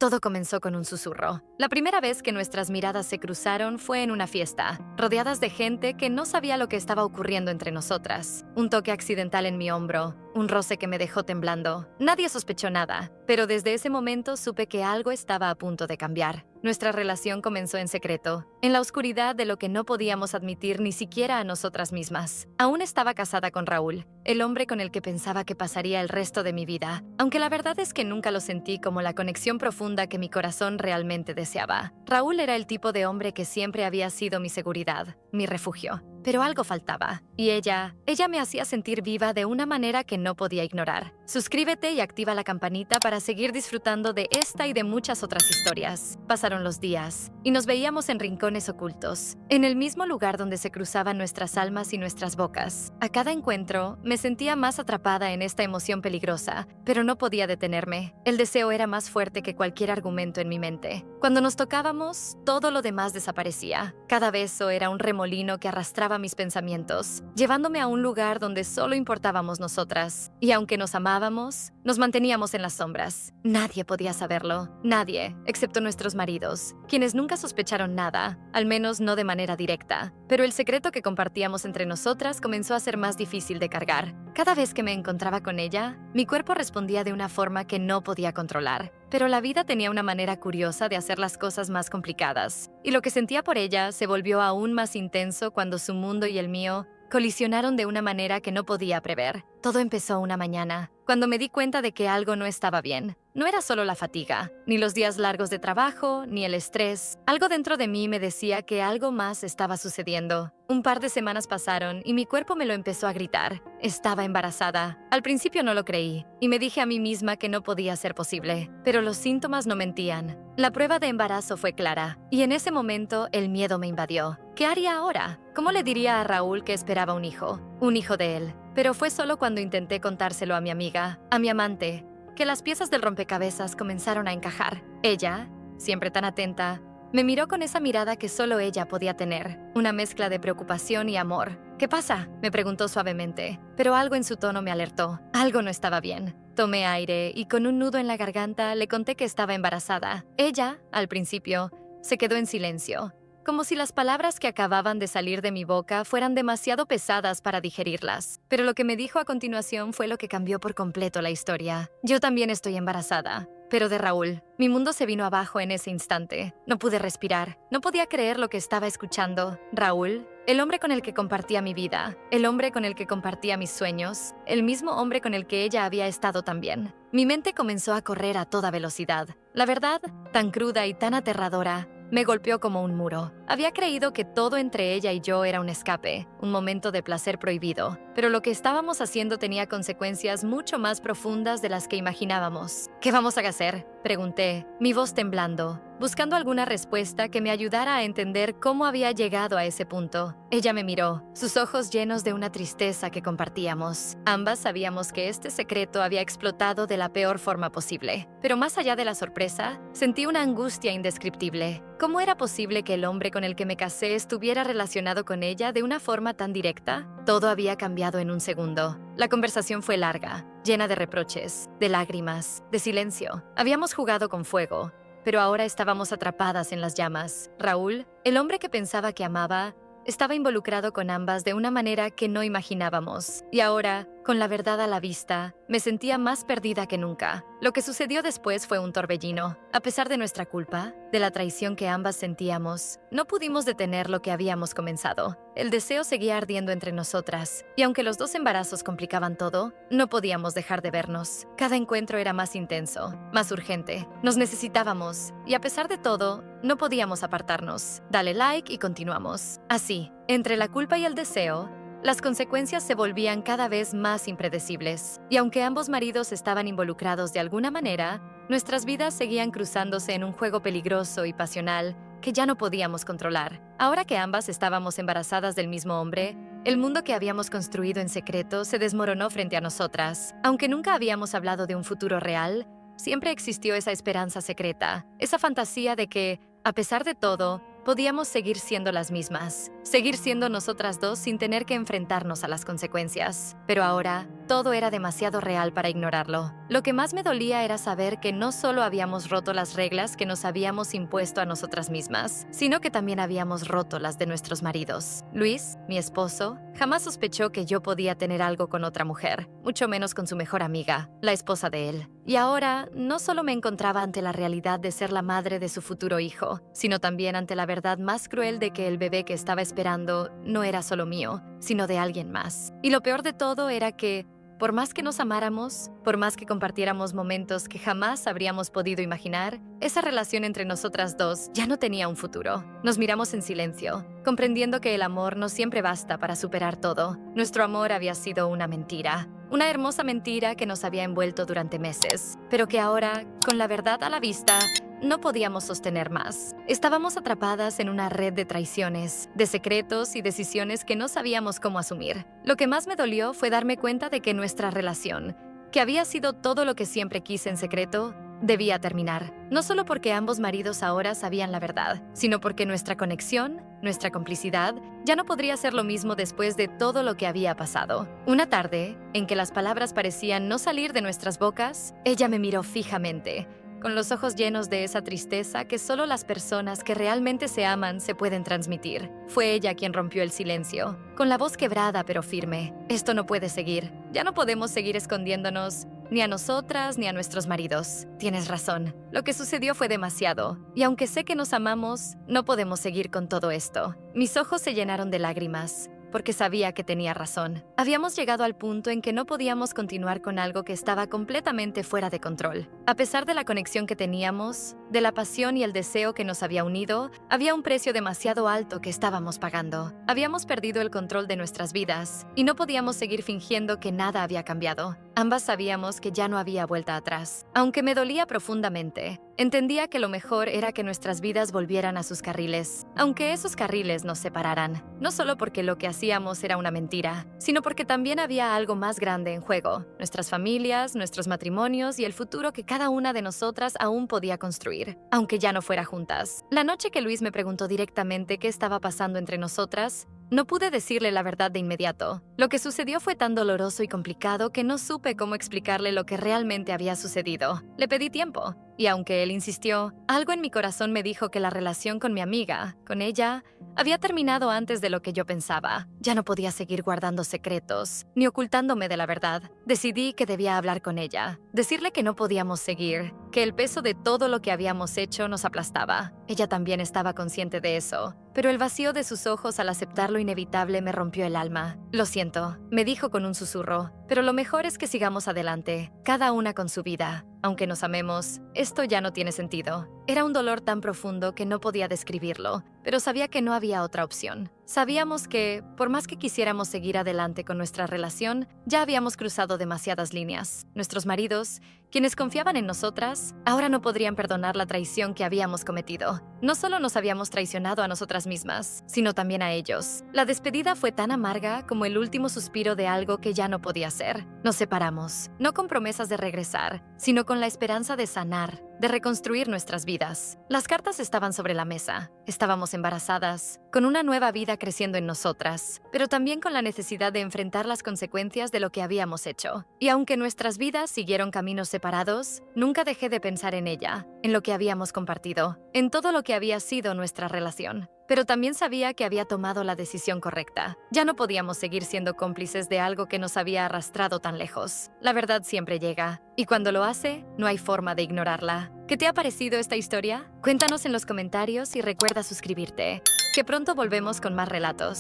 Todo comenzó con un susurro. La primera vez que nuestras miradas se cruzaron fue en una fiesta, rodeadas de gente que no sabía lo que estaba ocurriendo entre nosotras. Un toque accidental en mi hombro, un roce que me dejó temblando. Nadie sospechó nada, pero desde ese momento supe que algo estaba a punto de cambiar. Nuestra relación comenzó en secreto, en la oscuridad de lo que no podíamos admitir ni siquiera a nosotras mismas. Aún estaba casada con Raúl, el hombre con el que pensaba que pasaría el resto de mi vida, aunque la verdad es que nunca lo sentí como la conexión profunda que mi corazón realmente deseaba. Raúl era el tipo de hombre que siempre había sido mi seguridad, mi refugio. Pero algo faltaba, y ella me hacía sentir viva de una manera que no podía ignorar. Suscríbete y activa la campanita para seguir disfrutando de esta y de muchas otras historias. Pasaron los días, y nos veíamos en rincones ocultos, en el mismo lugar donde se cruzaban nuestras almas y nuestras bocas. A cada encuentro, me sentía más atrapada en esta emoción peligrosa, pero no podía detenerme. El deseo era más fuerte que cualquier argumento en mi mente. Cuando nos tocábamos, todo lo demás desaparecía. Cada beso era un remolino que arrastraba mis pensamientos, llevándome a un lugar donde solo importábamos nosotras. Y aunque nos amábamos, nos manteníamos en las sombras. Nadie podía saberlo, nadie, excepto nuestros maridos, quienes nunca sospecharon nada, al menos no de manera directa. Pero el secreto que compartíamos entre nosotras comenzó a ser más difícil de cargar. Cada vez que me encontraba con ella, mi cuerpo respondía de una forma que no podía controlar. Pero la vida tenía una manera curiosa de hacer las cosas más complicadas, y lo que sentía por ella se volvió aún más intenso cuando su mundo y el mío colisionaron de una manera que no podía prever. Todo empezó una mañana, cuando me di cuenta de que algo no estaba bien. No era solo la fatiga, ni los días largos de trabajo, ni el estrés. Algo dentro de mí me decía que algo más estaba sucediendo. Un par de semanas pasaron y mi cuerpo me lo empezó a gritar. Estaba embarazada. Al principio no lo creí, y me dije a mí misma que no podía ser posible. Pero los síntomas no mentían. La prueba de embarazo fue clara, y en ese momento el miedo me invadió. ¿Qué haría ahora? ¿Cómo le diría a Raúl que esperaba un hijo de él? Pero fue solo cuando intenté contárselo a mi amiga, a mi amante, que las piezas del rompecabezas comenzaron a encajar. Ella, siempre tan atenta, me miró con esa mirada que solo ella podía tener, una mezcla de preocupación y amor. ¿Qué pasa?, me preguntó suavemente, pero algo en su tono me alertó. Algo no estaba bien. Tomé aire y con un nudo en la garganta le conté que estaba embarazada. Ella, al principio, se quedó en silencio, como si las palabras que acababan de salir de mi boca fueran demasiado pesadas para digerirlas. Pero lo que me dijo a continuación fue lo que cambió por completo la historia. Yo también estoy embarazada, pero de Raúl. Mi mundo se vino abajo en ese instante. No pude respirar. No podía creer lo que estaba escuchando. Raúl, el hombre con el que compartía mi vida, el hombre con el que compartía mis sueños, el mismo hombre con el que ella había estado también. Mi mente comenzó a correr a toda velocidad. La verdad, tan cruda y tan aterradora, me golpeó como un muro. Había creído que todo entre ella y yo era un escape, un momento de placer prohibido, pero lo que estábamos haciendo tenía consecuencias mucho más profundas de las que imaginábamos. ¿Qué vamos a hacer?, pregunté, mi voz temblando, buscando alguna respuesta que me ayudara a entender cómo había llegado a ese punto. Ella me miró, sus ojos llenos de una tristeza que compartíamos. Ambas sabíamos que este secreto había explotado de la peor forma posible, pero más allá de la sorpresa, sentí una angustia indescriptible. ¿Cómo era posible que el hombre con el que me casé estuviera relacionado con ella de una forma tan directa? Todo había cambiado en un segundo. La conversación fue larga, llena de reproches, de lágrimas, de silencio. Habíamos jugado con fuego, pero ahora estábamos atrapadas en las llamas. Raúl, el hombre que pensaba que amaba, estaba involucrado con ambas de una manera que no imaginábamos. Y ahora, con la verdad a la vista, me sentía más perdida que nunca. Lo que sucedió después fue un torbellino. A pesar de nuestra culpa, de la traición que ambas sentíamos, no pudimos detener lo que habíamos comenzado. El deseo seguía ardiendo entre nosotras, y aunque los dos embarazos complicaban todo, no podíamos dejar de vernos. Cada encuentro era más intenso, más urgente. Nos necesitábamos, y a pesar de todo, no podíamos apartarnos. Dale like y continuamos. Así, entre la culpa y el deseo, las consecuencias se volvían cada vez más impredecibles, y aunque ambos maridos estaban involucrados de alguna manera, nuestras vidas seguían cruzándose en un juego peligroso y pasional que ya no podíamos controlar. Ahora que ambas estábamos embarazadas del mismo hombre, el mundo que habíamos construido en secreto se desmoronó frente a nosotras. Aunque nunca habíamos hablado de un futuro real, siempre existió esa esperanza secreta, esa fantasía de que, a pesar de todo, podíamos seguir siendo las mismas, seguir siendo nosotras dos sin tener que enfrentarnos a las consecuencias. Pero ahora, todo era demasiado real para ignorarlo. Lo que más me dolía era saber que no solo habíamos roto las reglas que nos habíamos impuesto a nosotras mismas, sino que también habíamos roto las de nuestros maridos. Luis, mi esposo, jamás sospechó que yo podía tener algo con otra mujer, mucho menos con su mejor amiga, la esposa de él. Y ahora, no solo me encontraba ante la realidad de ser la madre de su futuro hijo, sino también ante la verdad más cruel de que el bebé que estaba esperando no era solo mío, sino de alguien más. Y lo peor de todo era que, por más que nos amáramos, por más que compartiéramos momentos que jamás habríamos podido imaginar, esa relación entre nosotras dos ya no tenía un futuro. Nos miramos en silencio, comprendiendo que el amor no siempre basta para superar todo. Nuestro amor había sido una mentira. Una hermosa mentira que nos había envuelto durante meses, pero que ahora, con la verdad a la vista, no podíamos sostener más. Estábamos atrapadas en una red de traiciones, de secretos y decisiones que no sabíamos cómo asumir. Lo que más me dolió fue darme cuenta de que nuestra relación, que había sido todo lo que siempre quise en secreto, debía terminar. No solo porque ambos maridos ahora sabían la verdad, sino porque nuestra conexión, nuestra complicidad, ya no podría ser lo mismo después de todo lo que había pasado. Una tarde, en que las palabras parecían no salir de nuestras bocas, ella me miró fijamente, con los ojos llenos de esa tristeza que solo las personas que realmente se aman se pueden transmitir. Fue ella quien rompió el silencio, con la voz quebrada pero firme. Esto no puede seguir. Ya no podemos seguir escondiéndonos, ni a nosotras ni a nuestros maridos. Tienes razón. Lo que sucedió fue demasiado. Y aunque sé que nos amamos, no podemos seguir con todo esto. Mis ojos se llenaron de lágrimas, porque sabía que tenía razón. Habíamos llegado al punto en que no podíamos continuar con algo que estaba completamente fuera de control. A pesar de la conexión que teníamos, de la pasión y el deseo que nos había unido, había un precio demasiado alto que estábamos pagando. Habíamos perdido el control de nuestras vidas y no podíamos seguir fingiendo que nada había cambiado. Ambas sabíamos que ya no había vuelta atrás. Aunque me dolía profundamente, entendía que lo mejor era que nuestras vidas volvieran a sus carriles, aunque esos carriles nos separaran. No solo porque lo que hacíamos era una mentira, sino porque también había algo más grande en juego: nuestras familias, nuestros matrimonios y el futuro que cada una de nosotras aún podía construir, aunque ya no fuera juntas. La noche que Luis me preguntó directamente qué estaba pasando entre nosotras, no pude decirle la verdad de inmediato. Lo que sucedió fue tan doloroso y complicado que no supe cómo explicarle lo que realmente había sucedido. Le pedí tiempo, y aunque él insistió, algo en mi corazón me dijo que la relación con mi amiga, con ella, había terminado antes de lo que yo pensaba. Ya no podía seguir guardando secretos, ni ocultándome de la verdad. Decidí que debía hablar con ella, decirle que no podíamos seguir, que el peso de todo lo que habíamos hecho nos aplastaba. Ella también estaba consciente de eso, pero el vacío de sus ojos al aceptar lo inevitable me rompió el alma. Lo siento, me dijo con un susurro, pero lo mejor es que sigamos adelante, cada una con su vida. Aunque nos amemos, esto ya no tiene sentido. Era un dolor tan profundo que no podía describirlo, pero sabía que no había otra opción. Sabíamos que, por más que quisiéramos seguir adelante con nuestra relación, ya habíamos cruzado demasiadas líneas. Nuestros maridos, quienes confiaban en nosotras, ahora no podrían perdonar la traición que habíamos cometido. No solo nos habíamos traicionado a nosotras mismas, sino también a ellos. La despedida fue tan amarga como el último suspiro de algo que ya no podía ser. Nos separamos, no con promesas de regresar, sino con la esperanza de sanar, de reconstruir nuestras vidas. Las cartas estaban sobre la mesa. Estábamos embarazadas, con una nueva vida creciendo en nosotras, pero también con la necesidad de enfrentar las consecuencias de lo que habíamos hecho. Y aunque nuestras vidas siguieron caminos separados, nunca dejé de pensar en ella, en lo que habíamos compartido, en todo lo que había sido nuestra relación. Pero también sabía que había tomado la decisión correcta. Ya no podíamos seguir siendo cómplices de algo que nos había arrastrado tan lejos. La verdad siempre llega, y cuando lo hace, no hay forma de ignorarla. ¿Qué te ha parecido esta historia? Cuéntanos en los comentarios y recuerda suscribirte, que pronto volvemos con más relatos.